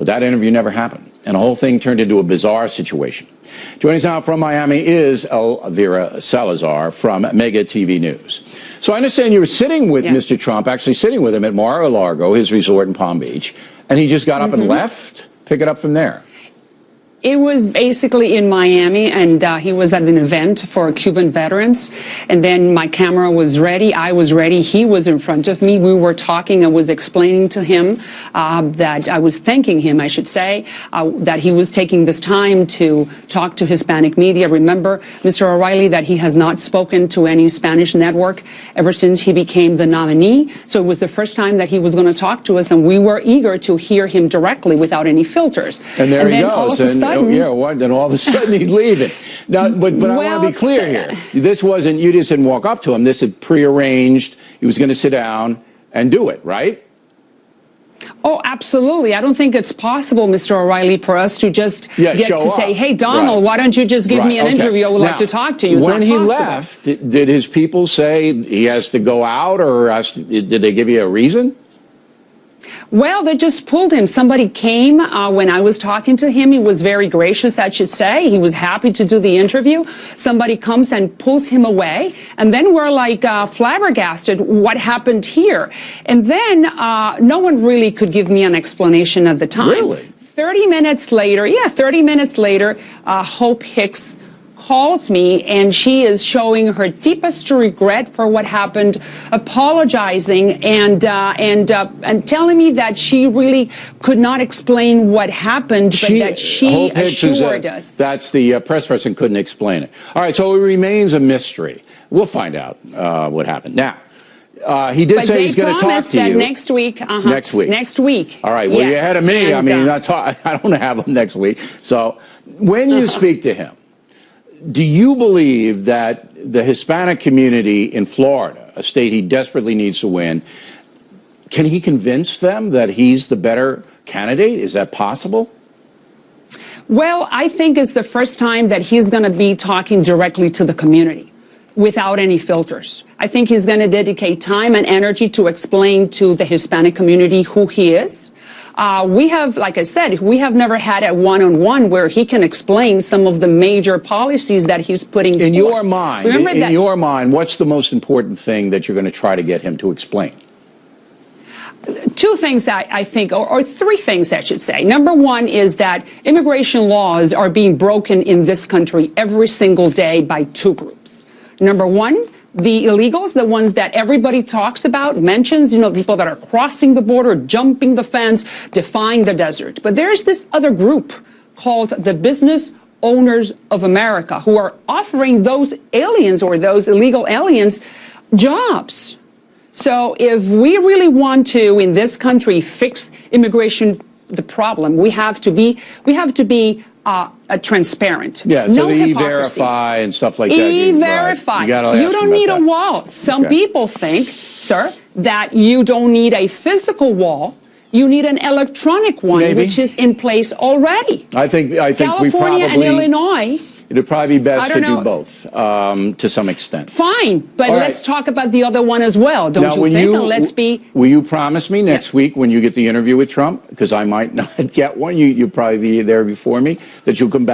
But that interview never happened, and the whole thing turned into a bizarre situation. Joining us now from Miami is Elvira Salazar from Mega TV News. So I understand you were sitting with Mr. Trump, actually sitting with him at Mar-a-Lago, his resort in Palm Beach, and he just got up and left? Pick it up from there. It was basically in Miami, and he was at an event for Cuban veterans. And then my camera was ready. I was ready. He was in front of me. We were talking. I was explaining to him that I was thanking him, I should say, that he was taking this time to talk to Hispanic media. Remember, Mr. O'Reilly, that he has not spoken to any Spanish network ever since he became the nominee. So it was the first time that he was going to talk to us, and we were eager to hear him directly without any filters. And there he goes. Then all of a sudden he's leaving. Now, but I want to be clear here. This wasn't, you just didn't walk up to him. This is prearranged. He was going to sit down and do it, right? Oh, absolutely. I don't think it's possible, Mr. O'Reilly, for us to just get to say, hey, Donald, why don't you just give me an interview? I would like to talk to you. It's when not he possible. left, did his people say he has to go out, or did they give you a reason? Well, they just pulled him. Somebody came when I was talking to him. He was very gracious, I should say. He was happy to do the interview. Somebody comes and pulls him away. And then we're like flabbergasted. What happened here? And then no one really could give me an explanation at the time. Really? 30 minutes later, Hope Hicks called me, and she is showing her deepest regret for what happened, apologizing and telling me that she really could not explain what happened, but that she assured us. That's the press person couldn't explain it. All right, so it remains a mystery. We'll find out what happened. Now, he did say he's going to talk to you. Next week. Next week. Next week. All right, well, you're ahead of me. And, I mean, I don't have him next week. So when you speak to him, do you believe that the Hispanic community in Florida, a state he desperately needs to win, can he convince them that he's the better candidate? Is that possible? Well, I think it's the first time that he's going to be talking directly to the community without any filters. I think he's going to dedicate time and energy to explain to the Hispanic community who he is. We have, like I said, we have never had a one-on-one where he can explain some of the major policies that he's putting forth. In your mind, what's the most important thing that you're going to try to get him to explain? Two things I think, or three things I should say. Number one is that immigration laws are being broken in this country every single day by two groups. Number one, the illegals, the ones that everybody talks about, mentions, people that are crossing the border, jumping the fence, defying the desert. But there's this other group called the Business Owners of America, who are offering those aliens or those illegal aliens jobs. So if we really want to, in this country, fix immigration, the problem, we have to be transparent. Yeah, so the E-Verify and stuff like that. E-Verify. Right. You don't need a wall. Some people think, sir, that you don't need a physical wall. You need an electronic one, which is in place already. I think California and Illinois. It'd probably be best to do both, to some extent. Fine, but let's talk about the other one as well, don't you think? Will you promise me next week when you get the interview with Trump, because I might not get one, you'll probably be there before me, that you'll come back